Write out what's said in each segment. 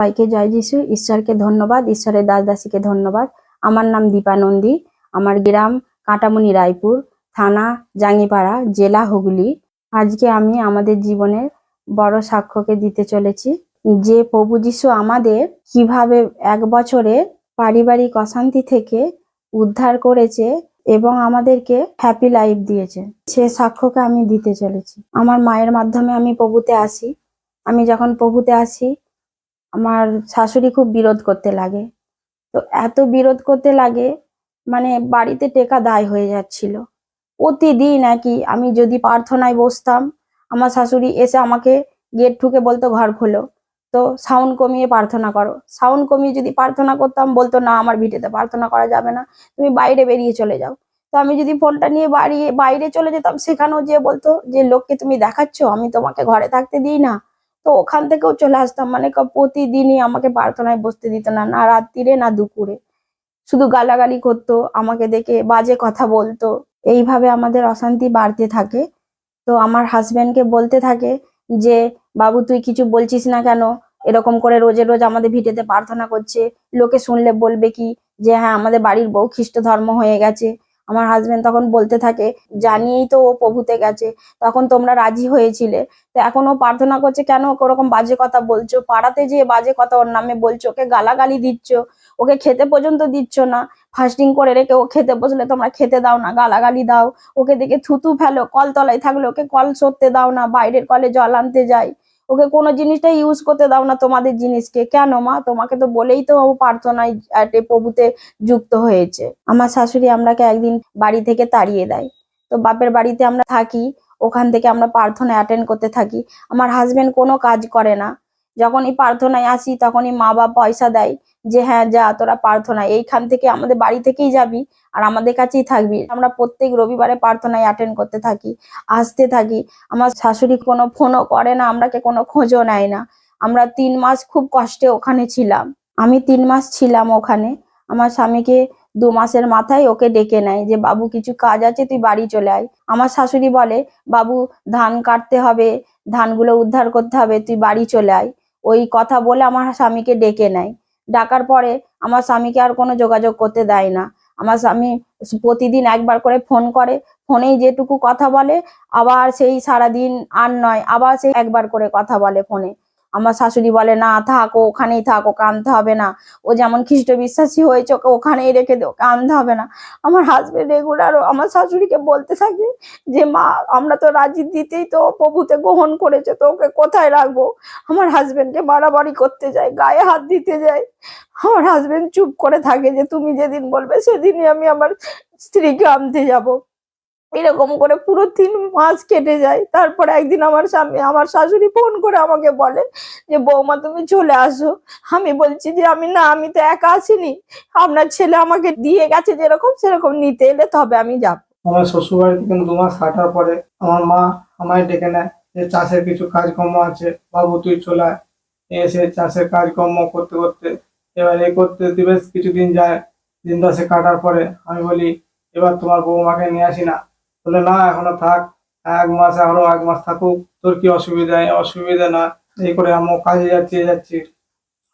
সবাইকে জয় যিশু। ঈশ্বরকে ধন্যবাদ, ঈশ্বরের দাস দাসীকে ধন্যবাদ। আমার নাম দীপা নন্দী। আমার গ্রাম কাঁটামুনি রায়পুর, থানা জাঙ্গিপাড়া, জেলা হুগলি। আজকে আমি আমাদের জীবনের বড় সাক্ষ্যকে দিতে চলেছি যে প্রভু যিশু আমাদের কিভাবে 1 বছরে পারিবারিক অশান্তি থেকে উদ্ধার করেছে এবং আমাদেরকে হ্যাপি লাইফ দিয়েছে। সে সাক্ষ্যকে আমি দিতে চলেছি। আমার মায়ের মাধ্যমে আমি প্রভুতে আসি। আমি যখন প্রভুতে আসি, আমার শাশুড়ি খুব বিরোধ করতে লাগে। তো এত বিরোধ করতে লাগে, মানে বাড়িতে টেকা দায় হয়ে যাচ্ছিল। প্রতিদিন একই, আমি যদি প্রার্থনায় বসতাম, আমার শাশুড়ি এসে আমাকে গেট ঠুকে বলতো ঘর খোলো, তো সাউন্ড কমিয়ে প্রার্থনা করো। সাউন্ড কমিয়ে যদি প্রার্থনা করতাম, বলতো না আমার ভিটেতে প্রার্থনা করা যাবে না, তুমি বাইরে বেরিয়ে চলে যাও। তো আমি যদি ফোনটা নিয়ে বাইরে চলে যেতাম, সেখানেও যে বলতো যে লোককে তুমি দেখাচ্ছ, আমি তোমাকে ঘরে থাকতে দিই না। তো ওখান থেকেও চলে আসতাম। মানে প্রতিদিনই আমাকে প্রার্থনায় বসতে দিত না, না রাত্রিরে না দুপুরে। শুধু গালাগালি করতো, আমাকে দেখে বাজে কথা বলতো। এইভাবে আমাদের অশান্তি বাড়তে থাকে। তো আমার হাজবেন্ডকে বলতে থাকে যে বাবু তুই কিছু বলছিস না কেন, এরকম করে রোজে রোজ আমাদের ভিটেতে প্রার্থনা করছে, লোকে শুনলে বলবে কি যে হ্যাঁ আমাদের বাড়ির বউ খ্রিস্ট ধর্ম হয়ে গেছে। আমার হাজবেন্ড তখন বলতে থাকে, জানিয়েই তো ও প্রভুতে গেছে, তখন তোমরা রাজি হয়েছিলে, তো এখন ও প্রার্থনা করছে কেন ওকে ওরকম বাজে কথা বলছো, পাড়াতে যেয়ে বাজে কথা ওর নামে বলছো, ওকে গালাগালি দিচ্ছ, ওকে খেতে পর্যন্ত দিচ্ছ না। ফাস্টিং করে রেখে ও খেতে বসলে তোমরা খেতে দাও না, গালাগালি দাও। ওকে দেখে থুতু ফেলো, কলতলায় থাকলে ওকে কল সরতে দাও না, বাইরের কলে জল আনতে যায়, ওকে কোনো জিনিসটা ইউজ করতে দাও না তোমাদের জিনিসকে। কেন মা? তোমাকে তো বলেই তো ও প্রার্থনায় প্রভুতে যুক্ত হয়েছে। আমার শাশুড়ি আমরাকে একদিন বাড়ি থেকে তাড়িয়ে দেয়। তো বাপের বাড়িতে আমরা থাকি, ওখান থেকে আমরা প্রার্থনা অ্যাটেন্ড করতে থাকি। আমার হাজবেন্ড কোনো কাজ করে না। যখনই প্রার্থনায় আসি তখনই মা বাবা পয়সা দেয় যে হ্যাঁ যা তোরা প্রার্থনায়, এইখান থেকে আমাদের বাড়ি থেকেই যাবি আর আমাদের কাছেই থাকবি। আমরা প্রত্যেক রবিবারে প্রার্থনায় অ্যাটেন্ড করতে থাকি, আসতে থাকি। আমার শাশুড়ি কোনো ফোনও করে না, আমরাকে কোনো খোঁজও নেয় না। আমরা 3 মাস খুব কষ্টে ওখানে ছিলাম। আমি 3 মাস ছিলাম ওখানে। আমার স্বামীকে 2 মাসের মাথায় ওকে ডেকে নেয় যে বাবু কিছু কাজ আছে, তুই বাড়ি চলে আয়। আমার শাশুড়ি বলে বাবু ধান কাটতে হবে, ধানগুলো উদ্ধার করতে হবে, তুই বাড়ি চলে আয়। ওই কথা বলে আমার স্বামীকে ডেকে নেয়। ডাকার পরে আমার স্বামীকে আর কোনো যোগাযোগ করতে দেয় না। আমার স্বামী প্রতিদিন একবার করে ফোন করে, ফোনেই যেটুকু কথা বলে, আবার সেই সারাদিন আর নয়, আবার সেই একবার করে কথা বলে ফোনে। আমার শাশুড়ি বলে না থাক, ও ওখানেই থাক, ওকে আনতে হবে না, ও যেমন খ্রিস্ট বিশ্বাসী হয়েছে ওকে ওখানেই রেখে দে, ওকে আনতে হবে না। আমার হাজবেন্ড রেগুলার আমার শাশুড়িকে বলতে থাকে যে মা আমরা তো রাজি দিতেই তো প্রভুতে গ্রহণ করেছে, তো ওকে কোথায় রাখবো। আমার হাজবেন্ডকে বাড়াবাড়ি করতে যায়, গায়ে হাত দিতে যায়। আমার হাজবেন্ড চুপ করে থাকে যে তুমি যেদিন বলবে সেদিনই আমি আমার স্ত্রীকে আনতে যাব। এরকম করে পুরো 3 মাস কেটে যায়। তারপরে একদিন আমার শাশুড়ি ফোন করে আমাকে বলে যে বৌমা তুমি চলে আসো। আমি বলছি যে আমি তো একা আসিনি, আপনার ছেলে আমাকে দিয়ে গেছে, যেরকম সেরকম নিতে এলে তবে আমি যাব। আমার শ্বশুর বাড়ি থেকে 2 মাস কাটার পরে আমার মা আমায় ডেকে নেয় যে চাষের কিছু কাজকর্ম আছে, বাবু তুই চলে আয়। এসে চাষের কাজকর্ম করতে করতে এবার করতে বেশ কিছুদিন যায়। দিন 10 কাটার পরে আমি বলি এবার তোমার বৌমাকে নিয়ে আসি না। বলে না এখনো থাক, 1 মাস আরো 1 মাস থাকুক, তোর কি অসুবিধা? অসুবিধা না। এই করে আমিও কাজে যাচ্ছি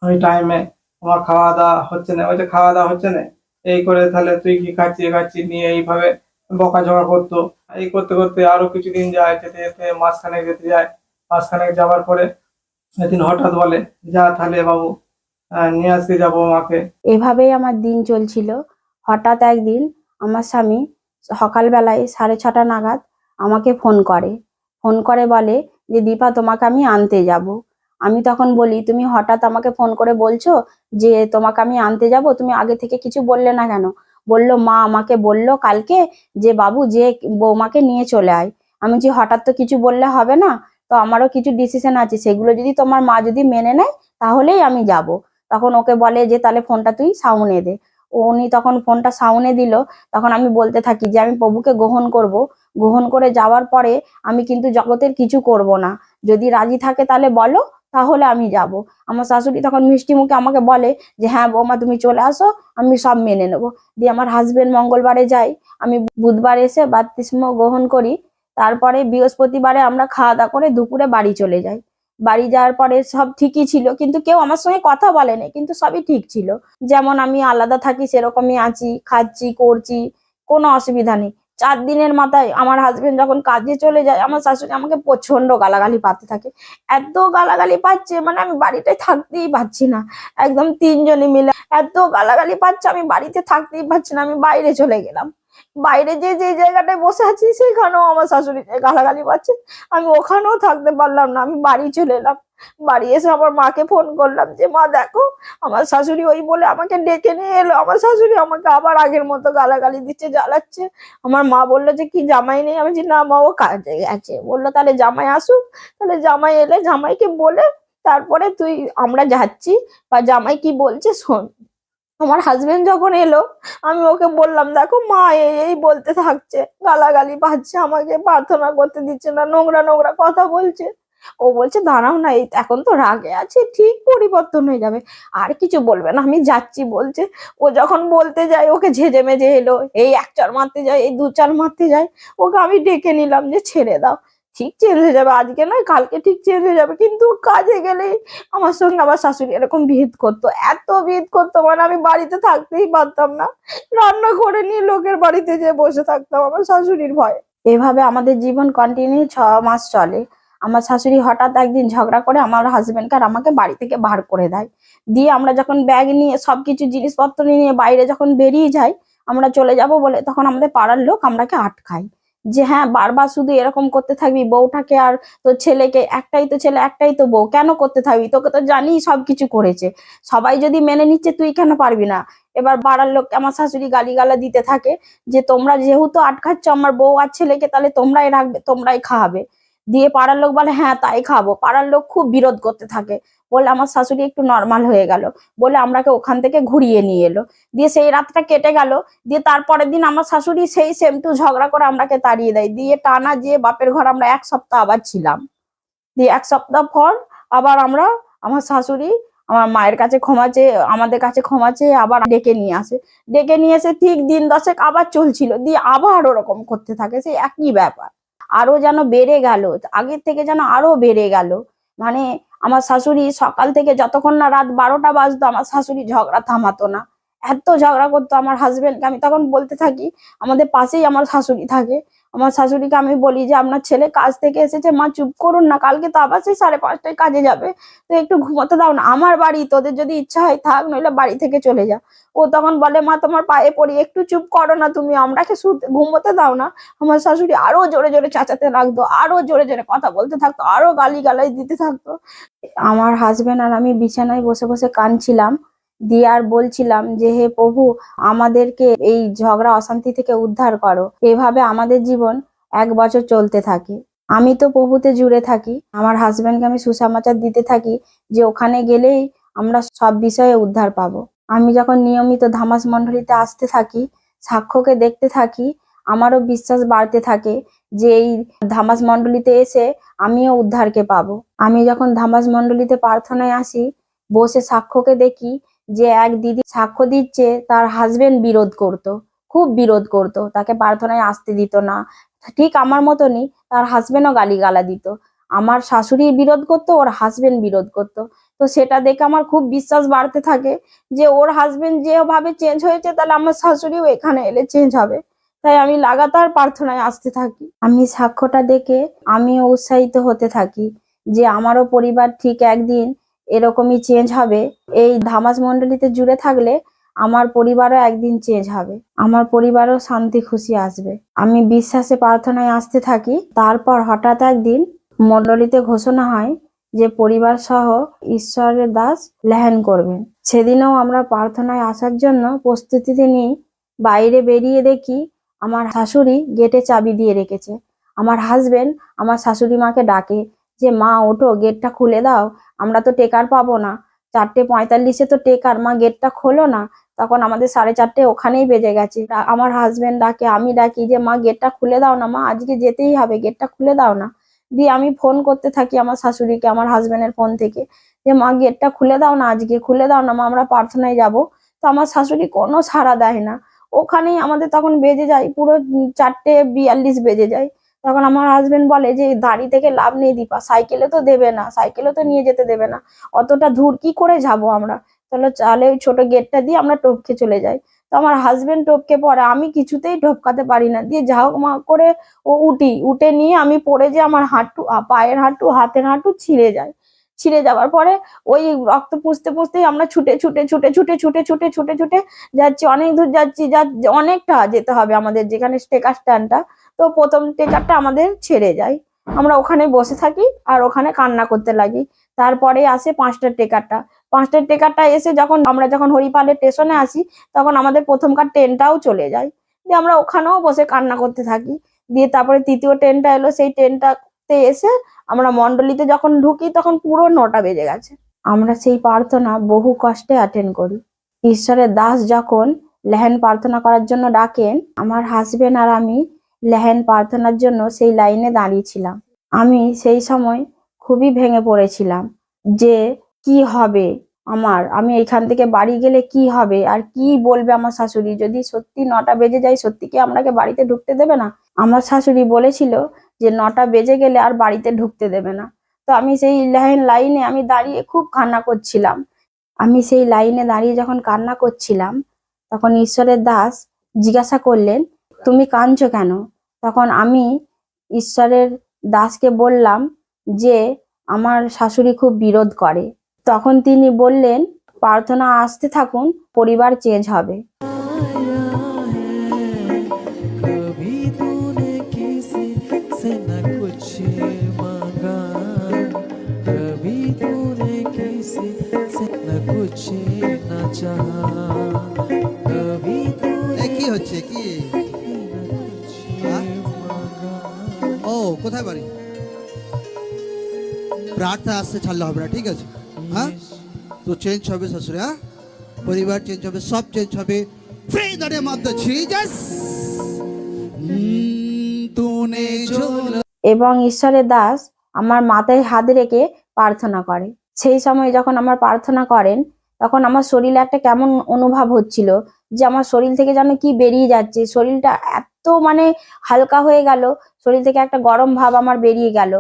ওই টাইমে আমার খাওয়া দাওয়া হচ্ছে না, ওই যে খাওয়া দাওয়া হচ্ছে না, এই করে তাহলে তুই কি খাচ্ছি নিয়ে এইভাবে বকাঝকা করতো। এই করতে করতে আরো কিছুদিন যায়, যেতে যেতে মাসখানেক যেতে যায়। মাসখানেক যাওয়ার পরে একদিন হঠাৎ বলে যা তাহলে বাবু নিয়ে আসতে যাবো মাকে। এভাবেই আমার দিন চলছিল। হঠাৎ একদিন আমার স্বামী সকালবেলায় 6:30 নাগাদ আমাকে ফোন করে বলে যে দীপা তোমাকে আমি আনতে যাব। আমি তখন বলি তুমি হঠাৎ আমাকে ফোন করে বলছো যে তোমাকে আমি আনতে যাব, তুমি আগে থেকে কিছু বললে না কেন? বললো মা আমাকে বললো কালকে যে বাবু যে বৌমাকে নিয়ে চলে আয়। আমি যে হঠাৎ তো কিছু বললে হবে না, তো আমারও কিছু ডিসিশন আছে, সেগুলো যদি তোমার মা যদি মেনে নেয় তাহলেই আমি যাব। তখন ওকে বলে যে তাহলে ফোনটা তুই সাউনে দে। উনি তখন ফোনটা সাউনে দিল। তখন আমি বলতে থাকি যে আমি প্রভুকে গ্রহণ করব, গ্রহণ করে যাওয়ার পরে আমি কিন্তু জগতের কিছু করব না, যদি রাজি থাকে তাহলে বলো, তাহলে আমি যাব। আমার শাশুড়ি তখন মিষ্টি মুখে আমাকে বলে যে হ্যাঁ বৌমা তুমি চলে আসো, আমি সব মেনে নেবো। দিয়ে আমার হাজবেন্ড মঙ্গলবারে যাই, আমি বুধবার এসে বাপ্তিস্ম গ্রহণ করি। তারপরে বৃহস্পতিবারে আমরা খাওয়া দাওয়া করে দুপুরে বাড়ি চলে যাই। বাড়ি যাওয়ার পরে সব ঠিকই ছিল, কিন্তু কেউ আমার সঙ্গে কথা বলেনি, কিন্তু সবই ঠিক ছিল। যেমন আমি আলাদা থাকি সেরকমই আছি, খাচ্ছি, করছি, কোনো অসুবিধা নেই। 4 দিনের মাথায় আমার হাজবেন্ড যখন কাজে চলে যায়, আমার শাশুড়ি আমাকে প্রচন্ড গালাগালি পাতে থাকে। এত গালাগালি পাচ্ছে মানে আমি বাড়িতে থাকতেই পারছি না। একদম 3 জনে মিলে এত গালাগালি পাচ্ছে, আমি বাড়িতে থাকতেই পারছি না। আমি বাইরে চলে গেলাম, বাইরে যে জায়গাটায় বসে আছি সেখানেও আমার শাশুড়ি গালাগালি পাচ্ছে। আমি ওখানেও থাকতে পারলাম না, আমি বাড়ি চলে এলাম। বাড়ি এসে আমার মাকে ফোন করলাম যে মা দেখো, আমার শাশুড়ি ওই বলে আমাকে ডেকে নিয়ে এলো, আমার শাশুড়ি আমাকে আবার আগের মতো গালাগালি দিচ্ছে, জ্বালাচ্ছে। আমার মা বললো যে কি জামাই নেই? আমি বলছি না মা, ও কাজে গেছে। বললো তাহলে জামাই আসুক, তাহলে জামাই এলে জামাইকে বলে তারপরে তুই আমরা যাচ্ছি, বা জামাই কি বলছে শোন। আমার হাজবেন্ড যখন এলো, আমি ওকে বললাম দেখো মা এই বলতে থাকছে, গালাগালি পাচ্ছে, আমাকে প্রার্থনা করতে দিচ্ছে না, নোংরা নোংরা কথা বলছে। ও বলছে দাঁড়াও না, এই এখন তো রাগে আছে, ঠিক পরিবর্তন হয়ে যাবে, আর কিছু বলবে না, আমি যাচ্ছি বলছে। ও যখন বলতে যায় ওকে ঝেঝে মেজে এলো, এই 1 চড় মারতে যায়, এই 2 চড় মারতে যায়। ওকে আমি ডেকে নিলাম যে ছেড়ে দাও, ঠিক চেঞ্জ হয়ে যাবে, আজকে নয় কালকে ঠিক চেঞ্জ হয়ে যাবে। কিন্তু কাজে গেলে আমার সঙ্গে আমার শাশুড়ি এরকম ভিদ করতো, এত ভিদ করতো মানে আমি বাড়িতে থাকতেই পারতাম না। রান্না করে নিয়ে লোকের বাড়িতে যেয়ে বসে থাকতাম আমার শাশুড়ির ভয়ে। এভাবে আমাদের জীবন কন্টিনিউ 6 মাস চলে। আমার শাশুড়ি হঠাৎ একদিন ঝগড়া করে আমার হাজবেন্ডকে আর আমাকে বাড়ি থেকে বার করে দেয়। দিয়ে আমরা যখন ব্যাগ নিয়ে সবকিছু জিনিসপত্র নিয়ে বাইরে যখন বেরিয়ে যাই, আমরা চলে যাব বলে, তখন আমাদের পাড়ার লোক আমরাকে আটকায় যে হ্যাঁ বারবার শুধু এরকম করতে থাকবি, বউটাকে আর তোর ছেলেকে, একটাই তো ছেলে একটাই তো বউ, কেন করতে থাকবি? তোকে তো জানি সবকিছু করেছে, সবাই যদি মেনে নিচ্ছে তুই কেন পারবি না? এবার পাড়ার লোককে আমার শাশুড়ি গালিগালা দিতে থাকে যে তোমরা যেহেতু আটকাচ্ছ আমার বউ আর ছেলেকে, তাহলে তোমরাই রাখবে, তোমরাই খাওয়াবে। দিয়ে পাড়ার লোক বলে হ্যাঁ তাই খাবো। পাড়ার লোক খুব বিরোধ করতে থাকে, বলে আমার শাশুড়ি একটু নর্মাল হয়ে গেল, বলে আমরাকে ওখান থেকে ঘুরিয়ে নিয়ে এলো। দিয়ে সেই রাতটা কেটে গেল। দিয়ে তারপরের দিন আমার শাশুড়ি সেই সেম টু ঝগড়া করে আমরাকে তাড়িয়ে দেয়। দিয়ে টানা যে বাপের ঘর আমরা 1 সপ্তাহ আবার ছিলাম। দিয়ে 1 সপ্তাহ পর আবার আমরা, আমার শাশুড়ি আমার মায়ের কাছে ক্ষমা চেয়ে, আমাদের কাছে ক্ষমা চেয়ে আবার ডেকে নিয়ে আসে। ডেকে নিয়ে এসে ঠিক দিন 10 আবার চলছিল, দিয়ে আবার ওরকম করতে থাকে, সেই একই ব্যাপার। আরো যেন বেড়ে গেল, আগের থেকে যেন আরো বেড়ে গেল। মানে আমার শাশুড়ি সকাল থেকে যতক্ষণ না রাত 12টা বাজতো আমার শাশুড়ি ঝগড়া থামাতো না, এত ঝগড়া করতো আমার হাজবেন্ডকে। আমি তখন বলতে থাকি, আমাদের পাশেই আমার শাশুড়ি থাকে, আমার শাশুড়িকে আমি বলি যে আপনার ছেলে কাজ থেকে এসেছে, মা চুপ করুন না, কালকে তো আবার সেই 5:30টায় কাজে যাবে, তো একটু ঘুমোতে দাও না, আমার বাড়ি, তোদের যদি ইচ্ছা হয় থাক, নইলে বাড়ি থেকে চলে যা। ও তখন বলে মা তোমার পায়ে পড়ি, একটু চুপ করো না তুমি, আমরাকে ঘুমোতে দাও না। আমার শাশুড়ি আরো জোরে জোরে চেঁচাতে লাগতো, আরো জোরে জোরে কথা বলতে থাকতো, আরো গালি গালাই দিতে থাকতো। আমার হাজবেন্ড আর আমি বিছানায় বসে বসে কাঁদছিলাম। দিয়ে আর বলছিলাম যে হে প্রভু, আমাদেরকে এই ঝগড়া অশান্তি থেকে উদ্ধার করো। এভাবে আমাদের জীবন 1 বছর চলতে থাকে। আমি তো প্রভুতে জুড়ে থাকি, আমার হাজবেন্ডকে আমি সুসমাচার দিতে থাকি যে ওখানে গেলেই আমরা সব বিষয়ে উদ্ধার পাবো। আমি যখন নিয়মিত ধামাস মণ্ডলীতে আসতে থাকি, সাক্ষ্যকে দেখতে থাকি, আমারও বিশ্বাস বাড়তে থাকে যে এই ধামাস মণ্ডলীতে এসে আমিও উদ্ধারকে পাবো। আমি যখন ধামাস মণ্ডলীতে প্রার্থনায় আসি, বসে সাক্ষ্যকে দেখি যে এক দিদি সাক্ষ্য দিচ্ছে, তার হাজবেন্ড বিরোধ করতো, খুব বিরোধ করতো, তাকে প্রার্থনায় আসতে দিত না। ঠিক আমার মতনই তার হাজবেন্ডও গালিগালা দিত। আমার শাশুড়ি বিরোধ করতো, ওর হাজবেন্ড বিরোধ করতো। তো সেটা দেখে আমার খুব বিশ্বাস বাড়তে থাকে যে ওর হাজবেন্ড যেভাবে চেঞ্জ হয়েছে, তাহলে আমার শাশুড়িও এখানে এলে চেঞ্জ হবে। তাই আমি লাগাতার প্রার্থনায় আসতে থাকি। আমি সাক্ষ্যটা দেখে আমিও উৎসাহিত হতে থাকি যে আমারও পরিবার ঠিক একদিন এরকমই চেঞ্জ হবে। এই ধামাস মণ্ডলীতে জুড়ে থাকলে আমার পরিবারও একদিন চেঞ্জ হবে, আমার পরিবারও শান্তি খুশি আসবে। আমি বিশ্বাসে প্রার্থনায় আসতে থাকি। তারপর হঠাৎ একদিন মণ্ডলীতে ঘোষণা হয় যে পরিবার সহ ঈশ্বরের দাস লেহেন করবেন। সেদিনও আমরা প্রার্থনায় আসার জন্য প্রস্তুতিতে নিই। বাইরে বেরিয়ে দেখি আমার শাশুড়ি গেটে চাবি দিয়ে রেখেছে। আমার হাজবেন্ড আমার শাশুড়ি মাকে ডাকে যে মা ওঠো, গেটটা খুলে দাও, আমরা তো টেকার পাবো না, 4:45-এ তো টেকার, মা গেটটা খোলো না। তখন আমাদের 4:30 ওখানেই বেজে গেছে। আমার হাজবেন্ড ডাকে, আমি ডাকি যে মা গেটটা খুলে দাও না, মা আজকে যেতেই হবে, গেটটা খুলে দাও না। দিয়ে আমি ফোন করতে থাকি আমার শাশুড়িকে আমার হাজবেন্ডের ফোন থেকে যে মা গেটটা খুলে দাও না, আজকে খুলে দাও না মা, আমরা প্রার্থনায় যাব। তো আমার শাশুড়ি কোনো সাড়া দেয় না। ওখানেই আমাদের তখন বেজে যায় পুরো 4:42 বেজে যায়। তখন আমার হাজবেন্ড বলে যে দাঁড়ি থেকে লাভ নেই দীপা, সাইকেলে তো দেবে না, সাইকেলে তো নিয়ে যেতে দেবে না, অতটা দূর কি করে যাব আমরা, তাহলে চালে ওই ছোট গেটটা দিয়ে আমরা টপকে চলে যাই। তো আমার হাজবেন্ড টপকে পড়ে, আমি কিছুতেই টপকাতে পারি না, দিয়ে ঝাউক মা করে উঠে নিয়ে আমি পড়ে যে আমার হাঁটু পায়ের হাঁটু হাতের হাঁটু ছিঁড়ে যায়। ছিঁড়ে যাওয়ার পরে ওই রক্ত পুষতে পুষতেই আমরা ছুটে ছুটে ছুটে ছুটে ছুটে ছুটে ছুটে ছুটে যাচ্ছি, অনেক দূর যাচ্ছি, অনেকটা যেতে হবে আমাদের যেখানে টেকার স্ট্যান্ডটা। তো প্রথম টেকারটা আমাদের ছেড়ে যায়, আমরা ওখানে বসে থাকি আর ওখানে কান্না করতে লাগি। তারপরে আসে 5টার টেকারটা। 5টার টেকারটা এসে যখন হরিপালের স্টেশনে আসি, তখন আমাদের প্রথমকার ট্রেনটাও চলে যায়, দিয়ে আমরা ওখানেও বসে কান্না করতে থাকি। দিয়ে তারপরে তৃতীয় ট্রেনটা এলো, সেই ট্রেনটাতে এসে আমরা মণ্ডলীতে যখন ঢুকি তখন পুরো 9টা বেজে গেছে। আমরা সেই প্রার্থনা বহু কষ্টে অ্যাটেন্ড করি। ঈশ্বরের দাস যখন লেহেন প্রার্থনা করার জন্য ডাকেন, আমার হাজবেন্ড আর আমি লেহেন প্রার্থনার জন্য সেই লাইনে দাঁড়িয়েছিলাম। আমি সেই সময় খুবই ভেঙে পড়েছিলাম যে কি হবে আমি এখান থেকে বাড়ি গেলে কি হবে, আর কি বলবে আমার শাশুড়ি, যদি সত্যি 9টা বেজে যায়, সত্যি কি আপনাকে বাড়িতে ঢুকতে দেবে না? আমার শাশুড়ি বলেছিল যে 9টা বেজে গেলে আর বাড়িতে ঢুকতে দেবে না। তো আমি সেই লাইনে আমি দাঁড়িয়ে খুব কান্না করছিলাম। আমি সেই লাইনে দাঁড়িয়ে যখন কান্না করছিলাম, তখন ঈশ্বরের দাস জিজ্ঞাসা করলেন, তুমি কাঁদছো কেন? তখন আমি ঈশ্বরের দাসকে বললাম যে আমার শাশুড়ি খুব বিরোধ করে। তখন তিনি বললেন, প্রার্থনা আসতে থাকুন, পরিবার চেঞ্জ হবে। कभी तूने किसी से न कुछ मांगा, कभी तूने किसी से न कुछ न चाहा, कभी तूने কি হচ্ছে কি न कुछ मांगा। ও কোথায় বাড়ি প্রার্থনা আসতে ছাড়লে হবে না, ঠিক আছে? হ্যাঁ, তো চেঞ্জ হবে শ্বশুরে, হ্যাঁ, পরিবার চেঞ্জ হবে, সব চেঞ্জ হবে। Pray in the name of the Jesus. तूने जो এবং ঈশ্বরের দাস আমার মাথায় হাত রেখে প্রার্থনা করে। সেই সময় যখন আমার প্রার্থনা করেন, তখন আমার শরীরে একটা কেমন অনুভব হচ্ছিল যে আমার শরীর থেকে যেন কি বেরিয়ে যাচ্ছে, শরীরটা এত হালকা হয়ে গেল, শরীর থেকে একটা গরম ভাব আমার বেরিয়ে গেল।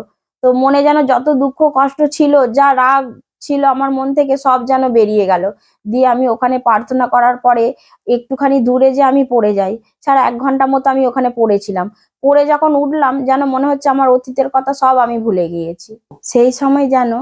তো মনে যেন যত দুঃখ কষ্ট ছিল, যা রাগ ছিল আমার মন থেকে, সব যেন বেরিয়ে গেল। দিয়ে আমি ওখানে প্রার্থনা করার পরে একটুখানি দূরে যে আমি পড়ে যাই, সারা 1 ঘন্টা মতো আমি ওখানে পড়েছিলাম। পড়ে যখন উঠলাম, যেন মনে হচ্ছে আমার অতীতের কথা সব আমি ভুলে গিয়েছি। সেই সময় যেন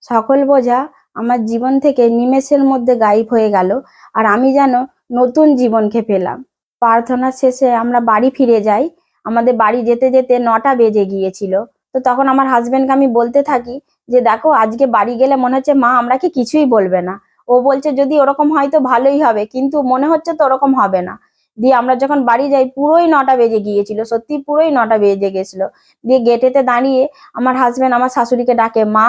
সকল বোঝা আমার জীবন থেকে নিমেষের মধ্যে গায়েব হয়ে গেল, আর আমি যেন নতুন জীবনকে পেলাম। প্রার্থনা শেষে আমরা বাড়ি ফিরে যাই। আমাদের বাড়ি যেতে যেতে 9টা বেজে গিয়েছিল। তো তখন আমার হাজবেন্ডকে আমি বলতে থাকি যে দেখো, আজকে বাড়ি গেলে মনে হচ্ছে মা আমরাকে কিছুই বলবে না। ও বলছে যদি ওরকম হয় তো ভালোই হবে, কিন্তু মনে হচ্ছে তো ওরকম হবে না। দিয়ে আমরা যখন বাড়ি যাই, পুরোই 9টা বেজে গিয়েছিল, সত্যি পুরোই 9টা বেজে গেছিল। দিয়ে গেটেতে দাঁড়িয়ে আমার হাজবেন্ড আমার শাশুড়িকে ডাকে, মা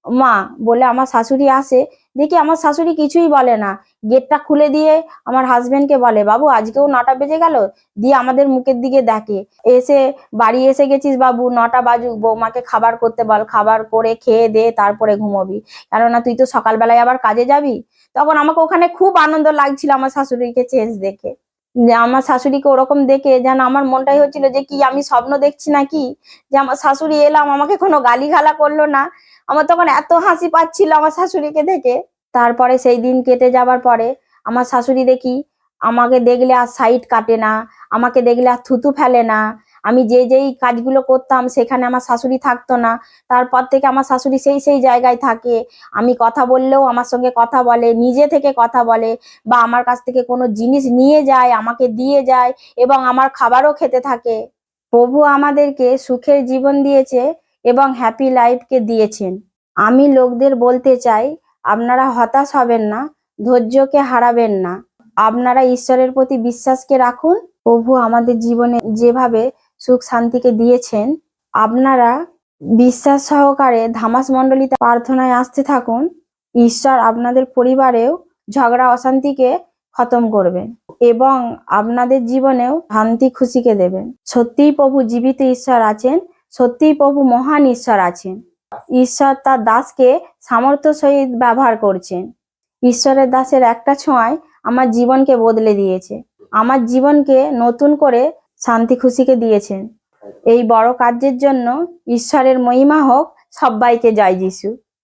মা বলে আমার শাশুড়ি আসে। দেখি আমার শাশুড়ি কিছুই বলে না, গেটটা খুলে দিয়ে আমার হাজবেন্ডকে বলে, বাবু আজকেও 9টা বেজে গেল। দিয়ে আমাদের মুখের দিকে দেখে, এসে বাড়ি এসে গেছিস বাবু, 9টা বাজুক, বৌমাকে খাবার করতে বল, খাবার করে খেয়ে দে তারপরে ঘুমোবি, কেননা তুই তো সকালবেলায় আবার কাজে যাবি। তখন আমাকে ওখানে খুব আনন্দ লাগছিল আমার শাশুড়িকে চেঞ্জ দেখে, যে আমার শাশুড়িকে ওরকম দেখে যেন আমার মনটাই হচ্ছিল যে কি আমি স্বপ্ন দেখছি নাকি, যে আমার শাশুড়ি এলাম, আমাকে কোনো গালিগালা করলো না। আমার তখন এত হাসি পাচ্ছিল আমার শাশুড়িকে দেখে। তারপরে সেই দিন কেটে যাবার পরে আমার শাশুড়ি দেখি আমাকে দেখলে আর সাইড কাটে না, আমাকে দেখলে আর থুতু ফেলে না। আমি যেই কাজগুলো করতাম সেখানে আমার শাশুড়ি থাকতো না, তারপর থেকে আমার শাশুড়ি সেই জায়গায় থাকে। আমি কথা বললেও আমার সঙ্গে কথা বলে, নিজে থেকে কথা বলে, বা আমার কাছ থেকে কোনো জিনিস নিয়ে যায়, আমাকে দিয়ে যায়, এবং আমার খাবারও খেতে থাকে। প্রভু আমাদেরকে সুখের জীবন দিয়েছে এবং হ্যাপি লাইফকে দিয়েছেন। আমি লোকদের বলতে চাই, আপনারা হতাশ হবেন না, ধৈর্যকে হারাবেন না, আপনারা ঈশ্বরের প্রতি বিশ্বাসকে রাখুন। প্রভু আমাদের জীবনে যেভাবে সুখ শান্তিকে দিয়েছেন, আপনারা বিশ্বাস সহকারে ধামাস মণ্ডলীতে প্রার্থনায় আসতে থাকুন। ঈশ্বর আপনাদের পরিবারেও ঝগড়া অশান্তিকে খতম করবেন এবং আপনাদের জীবনেও শান্তি খুশিকে দেবেন। সত্যিই প্রভু জীবিত ঈশ্বর আছেন, সত্যিই প্রভু মহান ঈশ্বর আছেন। ঈশ্বর তার দাসকে সামর্থ্য সহিত ব্যবহার করছেন। ঈশ্বরের দাসের একটা ছোঁয়ায় আমার জীবনকে বদলে দিয়েছে, আমার জীবনকে নতুন করে শান্তি খুশিকে দিয়েছেন। এই বড় কার্যের জন্য ঈশ্বরের মহিমা হোক। সবাইকে জয় যিশু।